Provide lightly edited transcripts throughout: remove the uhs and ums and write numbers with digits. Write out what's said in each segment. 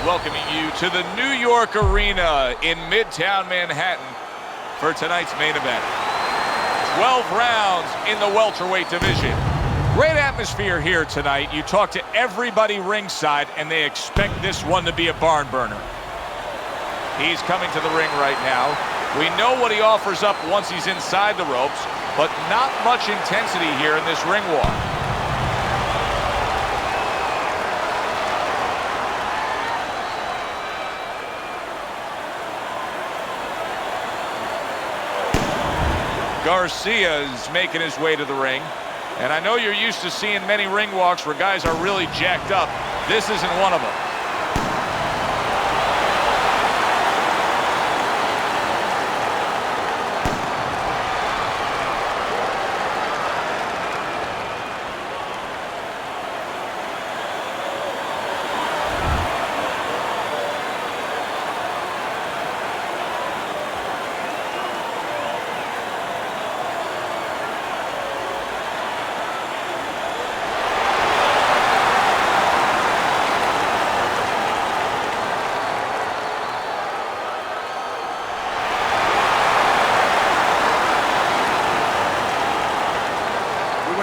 welcoming you to the New York Arena in Midtown Manhattan for tonight's main event. 12 rounds in the welterweight division. Great atmosphere here tonight. You talk to everybody ringside, and they expect this one to be a barn burner. He's coming to the ring right now. We know what he offers up once he's inside the ropes, but not much intensity here in this ring walk. Garcia is making his way to the ring. And I know you're used to seeing many ring walks where guys are really jacked up. This isn't one of them.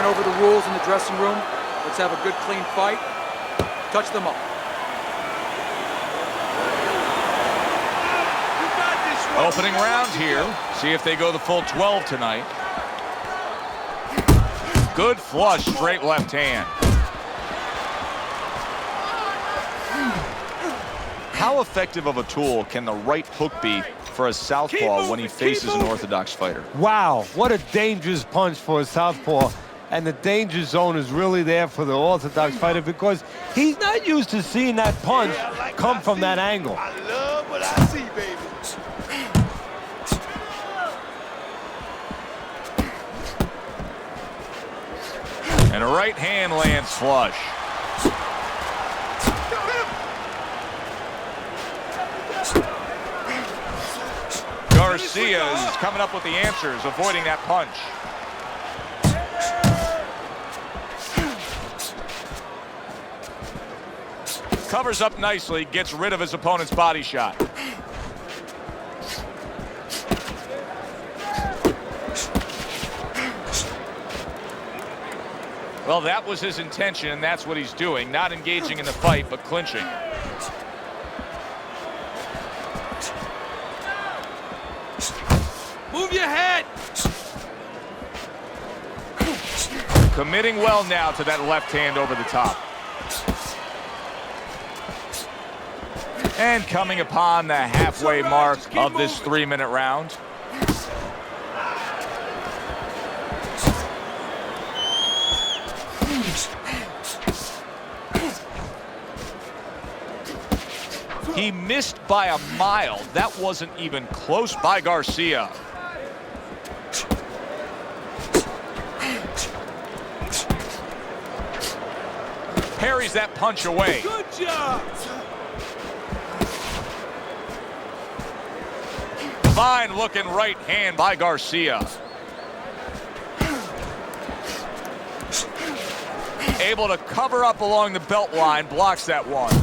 Over the rules in the dressing room. Let's have a good, clean fight. Touch them up. Opening round here. See if they go the full 12 tonight. Good flush, straight left hand. How effective of a tool can the right hook be for a southpaw when he faces an orthodox fighter? Wow, what a dangerous punch for a southpaw. And the danger zone is really there for the orthodox fighter because he's not used to seeing that punch come from that angle. I love what I see, baby. And a right hand lands flush. Garcia is coming up with the answers, avoiding that punch. Covers up nicely, gets rid of his opponent's body shot. Well, that was his intention, and that's what he's doing. Not engaging in the fight, but clinching. Move your head. Committing well now to that left hand over the top. And coming upon the halfway mark of this 3-minute round. He missed by a mile. That wasn't even close by Garcia. Parries that punch away. Good job. Fine looking right hand by Garcia. Able to cover up along the belt line, blocks that one.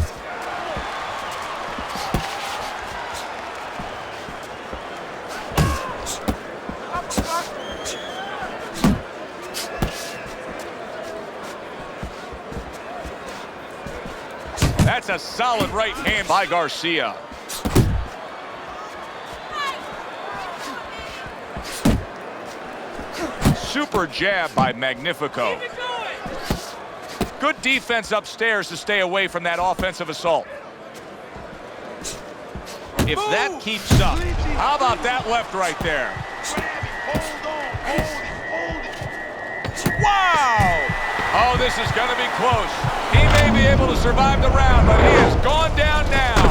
That's a solid right hand by Garcia. Super jab by Magnifico. Good defense upstairs to stay away from that offensive assault. If that keeps up, how about that left right there? Wow! Oh, this is going to be close. He may be able to survive the round, but he has gone down now.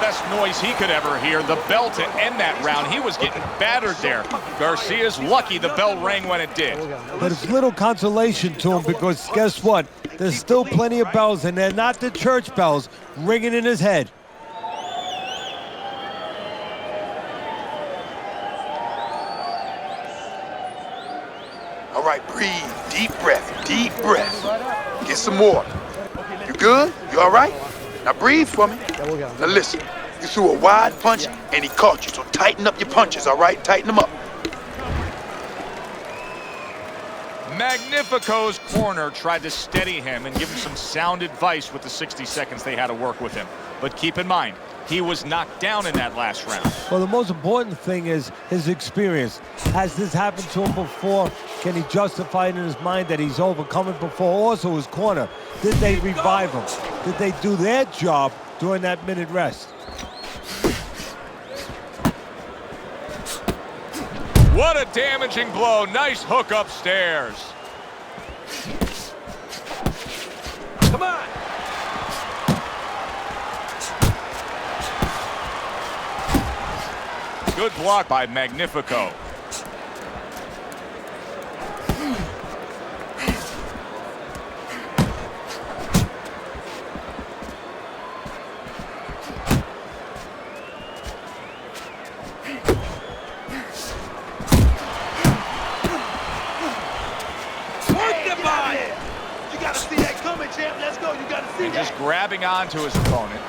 best noise he could ever hear. The bell to end that round. He was getting battered there. Garcia's lucky the bell rang when it did. But it's little consolation to him because guess what? There's still plenty of bells, and they're not the church bells ringing in his head. All right, breathe. Deep breath. Deep breath. Get some water. You good? You all right? Now breathe for me. Now listen. You threw a wide punch, and he caught you. So tighten up your punches, all right? Tighten them up. Magnifico's corner tried to steady him and give him some sound advice with the 60 seconds they had to work with him. But keep in mind, he was knocked down in that last round. Well, the most important thing is his experience. Has this happened to him before? Can he justify it in his mind that he's overcome it before? Also, his corner. Did they revive him? Did they do their job during that minute rest? What a damaging blow. Nice hook upstairs. Come on. Good block by Magnifico. Just grabbing onto his opponent.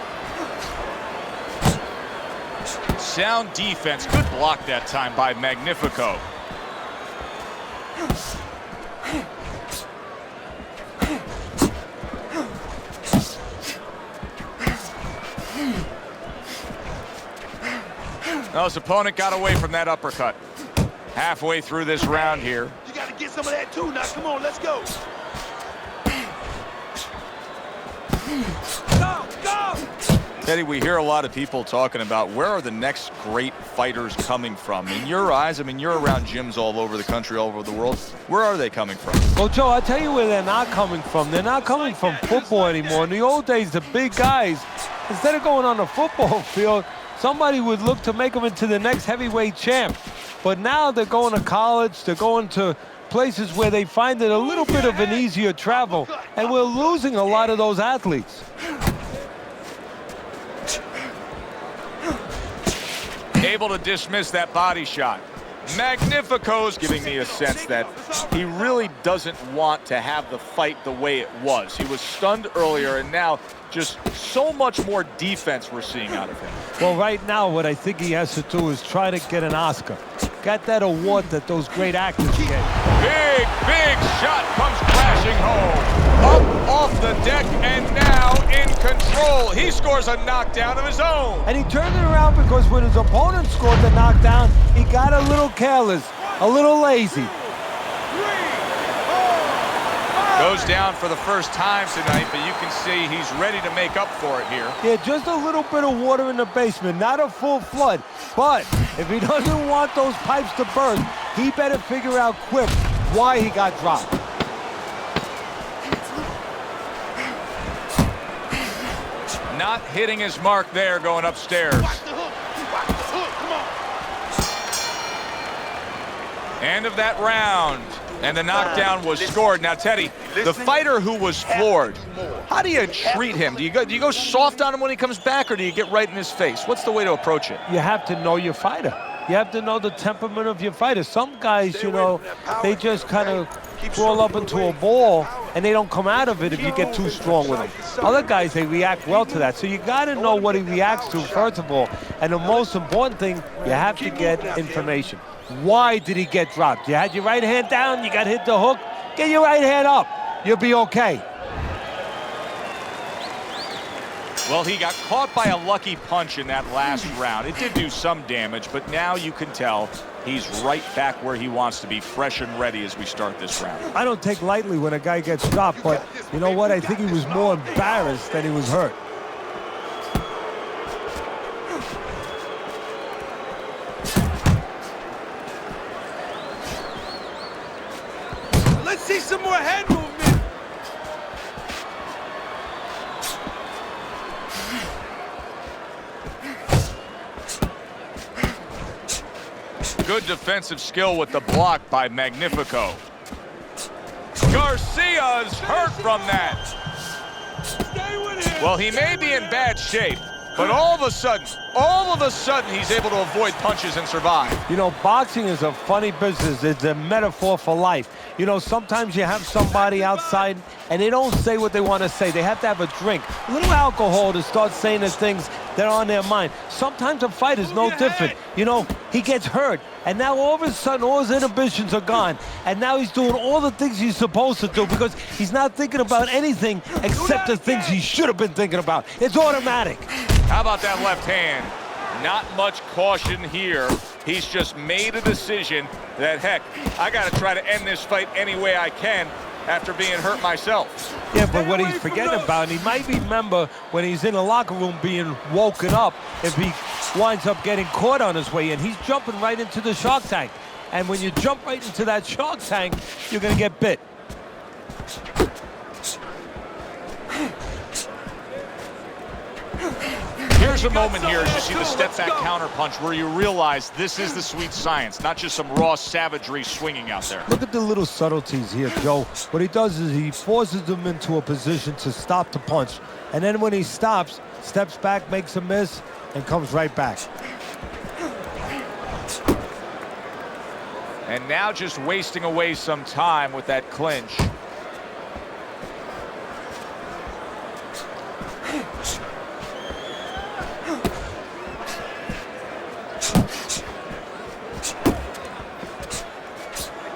Sound defense. Good block that time by Magnifico. Well, his opponent got away from that uppercut. Halfway through this round here. You got to get some of that too. Now, come on, let's go. Go, go! Teddy, we hear a lot of people talking about where are the next great fighters coming from. In your eyes, I mean, you're around gyms all over the country, all over the world. Where are they coming from? Well, Joe, I'll tell you where they're not coming from. They're not coming from football anymore. In the old days, the big guys, instead of going on the football field, somebody would look to make them into the next heavyweight champ. But now they're going to college, they're going to places where they find it a little bit of an easier travel, and we're losing a lot of those athletes. Able to dismiss that body shot. Magnifico's giving me a sense that he really doesn't want to have the fight the way it was. He was stunned earlier, and now just so much more defense we're seeing out of him. Well, right now, what I think he has to do is try to get an Oscar. Get that award that those great actors get. Big shot comes crashing home. Up off the deck and now in control. He scores a knockdown of his own. And he turned it around because when his opponent scored the knockdown, he got a little careless, a little lazy. Goes down for the first time tonight, but you can see he's ready to make up for it here. Yeah, just a little bit of water in the basement, not a full flood. But if he doesn't want those pipes to burst, he better figure out quick why he got dropped. Not hitting his mark there, going upstairs. Watch the hook. Watch the hook. Come on. End of that round. And the knockdown was scored. Now, Teddy, the fighter who was floored, how do you treat him? Do you go soft on him when he comes back, or do you get right in his face? What's the way to approach it? You have to know your fighter. You have to know the temperament of your fighter. Some guys, you know, they just kind of crawl up into a ball and they don't come out of it if you get too strong with them. Other guys, they react well to that. So you got to know what he reacts to, first of all. And the most important thing, you have to get information. Why did he get dropped? You had your right hand down, you got hit the hook, get your right hand up. You'll be okay. Well, he got caught by a lucky punch in that last round. It did do some damage, but now you can tell he's right back where he wants to be, fresh and ready as we start this round. I don't take lightly when a guy gets dropped, but you know what? I think he was more embarrassed than he was hurt. Let's see some more head movement. Good defensive skill with the block by Magnifico. Garcia's hurt from that. Well, he may be in bad shape, but all of a sudden, he's able to avoid punches and survive. You know, boxing is a funny business. It's a metaphor for life. You know, sometimes you have somebody outside and they don't say what they want to say. They have to have a drink, a little alcohol to start saying the things that are on their mind. Sometimes a fight is no different. You know, he gets hurt, and now all of a sudden all his inhibitions are gone, and now he's doing all the things he's supposed to do because he's not thinking about anything except the things he should have been thinking about. It's automatic. How about that left hand? Not much caution here. He's just made a decision that, heck, I got to try to end this fight any way I can after being hurt myself. Yeah, but what he's forgetting about, and he might remember when he's in the locker room being woken up if he winds up getting caught on his way in. He's jumping right into the shark tank. And when you jump right into that shark tank, you're going to get bit. Here's a moment here as you see the step-back counterpunch where you realize this is the sweet science, not just some raw savagery swinging out there. Look at the little subtleties here, Joe. What he does is he forces them into a position to stop the punch. And then when he stops, steps back, makes a miss, and comes right back. And now just wasting away some time with that clinch.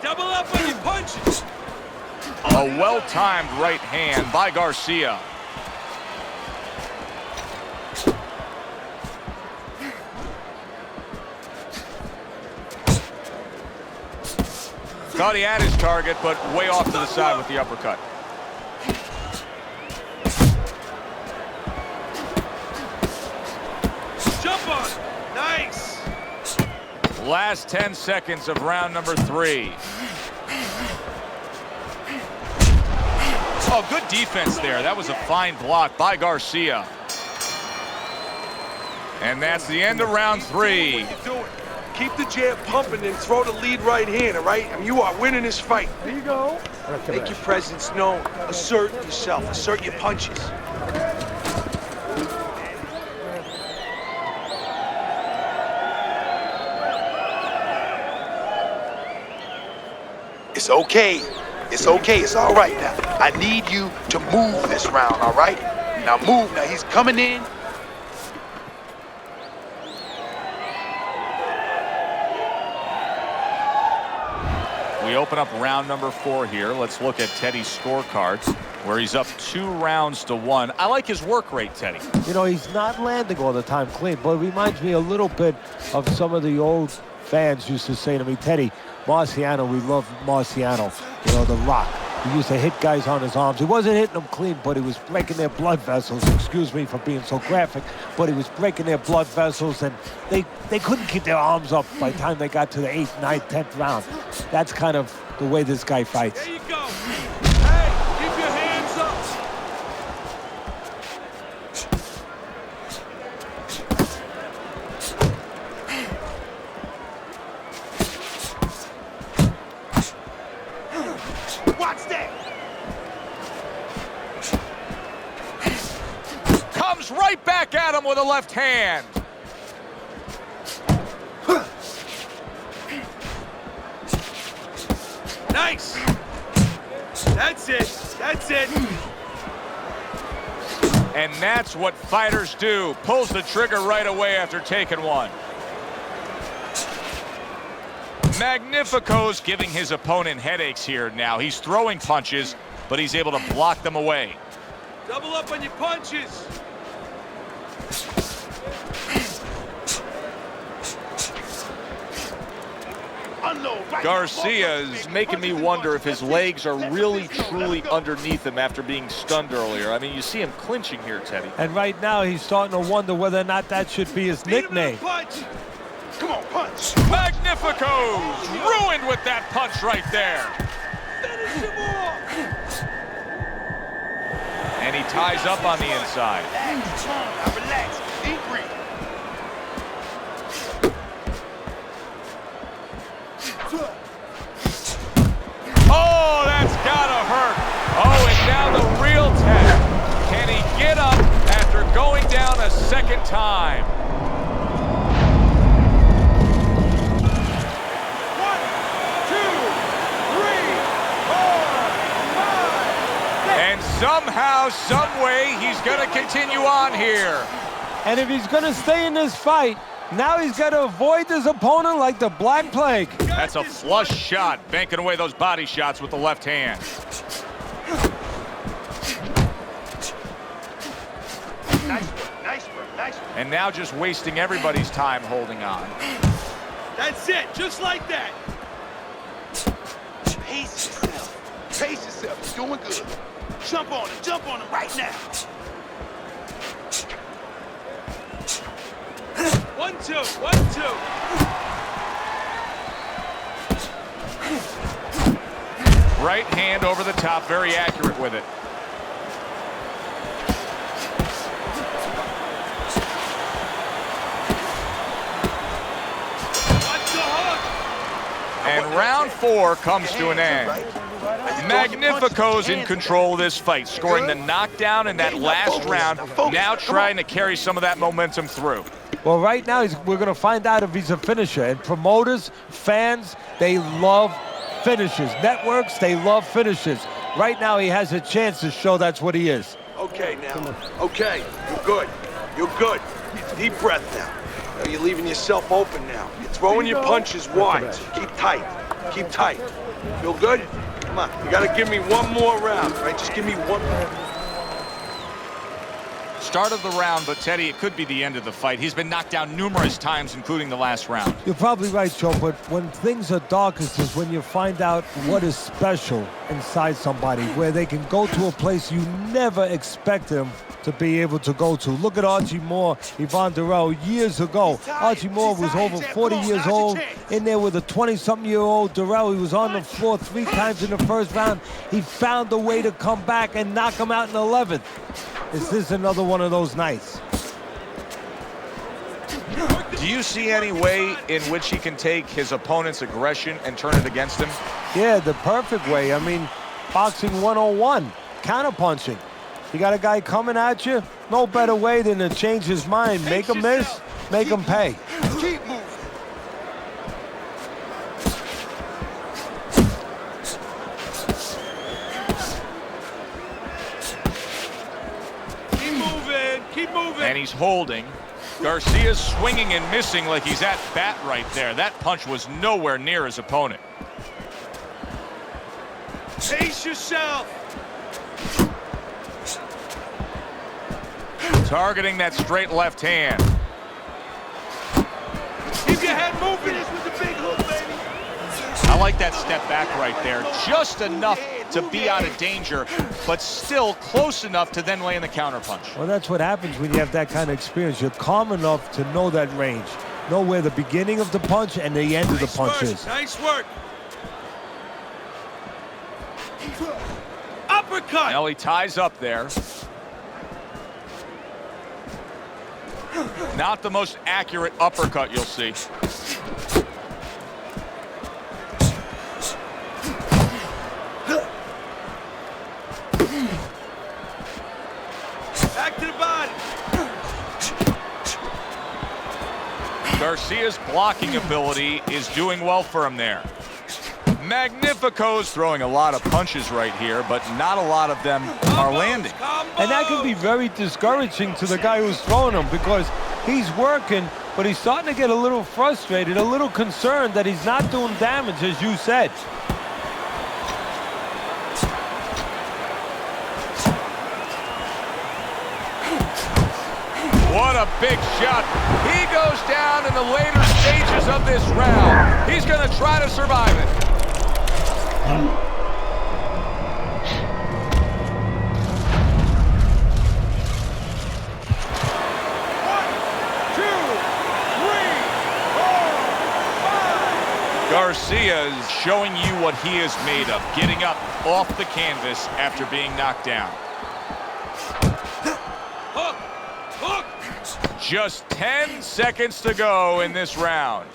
Double up on your punches. A well-timed right hand by Garcia. Thought he had his target, but way off to the side with the uppercut. Jump on. Nice. Last 10 seconds of round number 3. Oh, good defense there. That was a fine block by Garcia. And that's the end of round 3. Keep the jab pumping and throw the lead right hand, all right? I mean, you are winning this fight. There you go. Make your presence known. Assert yourself. Assert your punches. It's okay. It's okay. It's all right now. I need you to move this round, all right? Now move. Now he's coming in. We open up round number 4 here. Let's look at Teddy's scorecards, where he's up 2 rounds to 1. I like his work rate, Teddy. You know, he's not landing all the time clean, but it reminds me a little bit of some of the old fans used to say to me, Teddy, Marciano, we love Marciano, you know, the Rock. He used to hit guys on his arms. He wasn't hitting them clean, but he was breaking their blood vessels. Excuse me for being so graphic, but he was breaking their blood vessels, and they couldn't keep their arms up by the time they got to the 8th, 9th, 10th round. That's kind of the way this guy fights. There you go. Hey, keep your hands up. Watch that. Comes right back at him with a left hand. Nice. That's it. That's it. And that's what fighters do. Pulls the trigger right away after taking one. Magnifico's giving his opponent headaches here now. He's throwing punches, but he's able to block them away. Double up on your punches. Garcia's making me wonder if his legs are really, truly underneath him after being stunned earlier. I mean, you see him clinching here, Teddy. And right now, he's starting to wonder whether or not that should be his nickname. Come on, punch. Magnifico's ruined with that punch right there. Finish him off. And he ties up on the inside. Now relax. Deep breathe. second time. Somehow, some way, he's going to continue on here. And if he's going to stay in this fight, now he's got to avoid his opponent like the Black Plague. That's a flush shot, banking away those body shots with the left hand. Nice work. And now just wasting everybody's time holding on. That's it, just like that. Pace yourself. You're doing good. Jump on him right now. 1-2, 1-2. Right hand over the top, very accurate with it. Watch the hook. And round 4 comes to an end. Magnifico's in control of this fight, scoring the knockdown in that last round, now trying to carry some of that momentum through. Well, right now, we're going to find out if he's a finisher. And promoters, fans, they love finishers. Networks, they love finishers. Right now, he has a chance to show that's what he is. Okay, now. Okay, you're good. Deep breath now. You're leaving yourself open now. You're throwing your punches wide, so keep tight. Feel good? Come on, you gotta give me one more round, right? Just give me one more. Start of the round, but Teddy, it could be the end of the fight. He's been knocked down numerous times, including the last round. You're probably right, Joe, but when things are darkest is when you find out what is special inside somebody, where they can go to a place you never expect them to be able to go to. Look at Archie Moore, Yvonne Durrell, years ago. Archie Moore was over 40 years old, in there with a 20-something-year-old Durrell. He was on the floor 3 times in the first round. He found a way to come back and knock him out in the 11th. Is this another one of those nights? Do you see any way in which he can take his opponent's aggression and turn it against him? Yeah, the perfect way. I mean, boxing 101, counterpunching. You got a guy coming at you, no better way than to change his mind. Make him miss, make him pay. Keep moving. Keep moving. And he's holding. Garcia's swinging and missing like he's at bat right there. That punch was nowhere near his opponent. Pace yourself. Targeting that straight left hand. Keep your head moving. This was a big hook, baby. I like that step back right there. Just enough to be out of danger, but still close enough to then lay in the counterpunch. Well, that's what happens when you have that kind of experience. You're calm enough to know that range. Know where the beginning of the punch and the end of the punch is. Nice work. Uppercut. Now he ties up there. Not the most accurate uppercut you'll see. Back to the body. Garcia's blocking ability is doing well for him there. Magnifico's throwing a lot of punches right here, but not a lot of them are landing. And that can be very discouraging to the guy who's throwing them because he's working, but he's starting to get a little frustrated, a little concerned that he's not doing damage, as you said. What a big shot. He goes down in the later stages of this round. He's going to try to survive it. Garcia is showing you what he is made of, getting up off the canvas after being knocked down. Hook! Hook! Just 10 seconds to go in this round.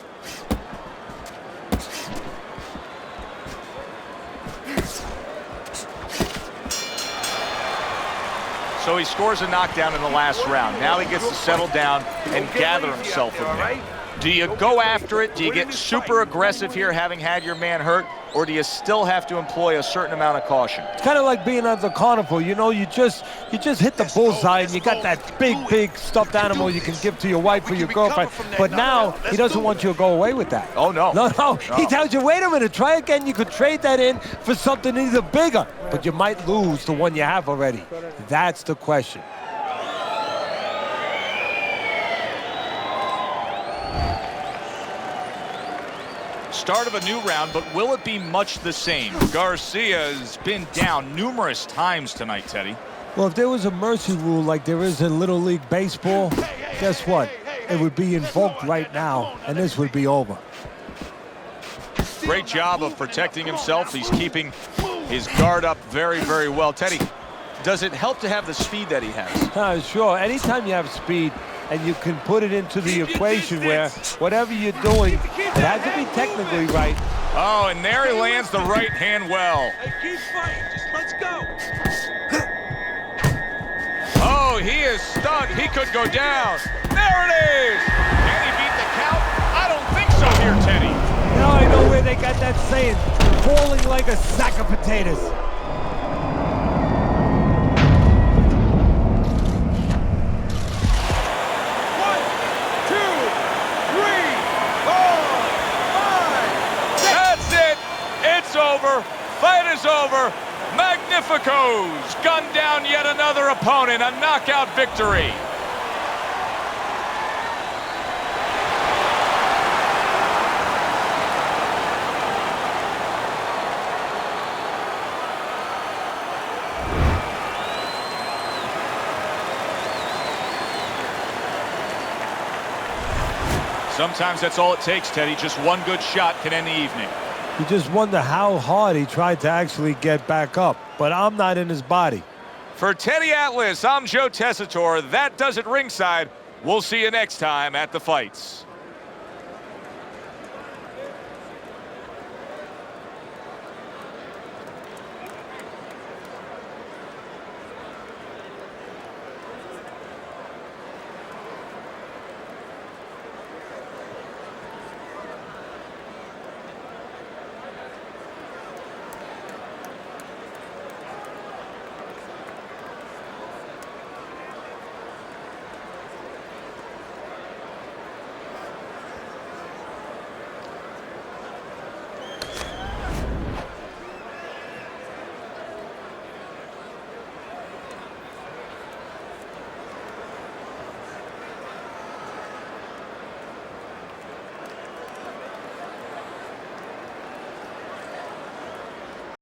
So he scores a knockdown in the last round. Now he gets to settle down and gather himself a bit. Do you go after it? Do you get super aggressive here having had your man hurt? Or do you still have to employ a certain amount of caution? It's kind of like being at the carnival. You know, you just hit the bullseye and you got that big stuffed animal you can give to your wife or your girlfriend. But now he doesn't want you to go away with that. Oh, no. No. He tells you, wait a minute, try again. You could trade that in for something either bigger, but you might lose the one you have already. That's the question. Start of a new round, but will it be much the same? Garcia has been down numerous times tonight, Teddy. Well, if there was a mercy rule like there is in Little League Baseball, guess what? It would be invoked right now, and this would be over. Great job of protecting himself. He's keeping his guard up very, very well. Teddy, does it help to have the speed that he has? Sure. Anytime you have speed, and you can put it into the equation where whatever you're doing, it has to be technically right. Oh, and there he lands the right hand well. Hey, keep fighting. Just let's go. Oh, he is stunned. He could go down. There it is. Can he beat the count? I don't think so here, Teddy. Now I know where they got that saying, falling like a sack of potatoes. Over. Fight is over. Magnifico's gunned down yet another opponent. A knockout victory. Sometimes that's all it takes, Teddy. Just one good shot can end the evening. You just wonder how hard he tried to actually get back up, but I'm not in his body. For Teddy Atlas, I'm Joe Tessitore. That does it ringside. We'll see you next time at the fights.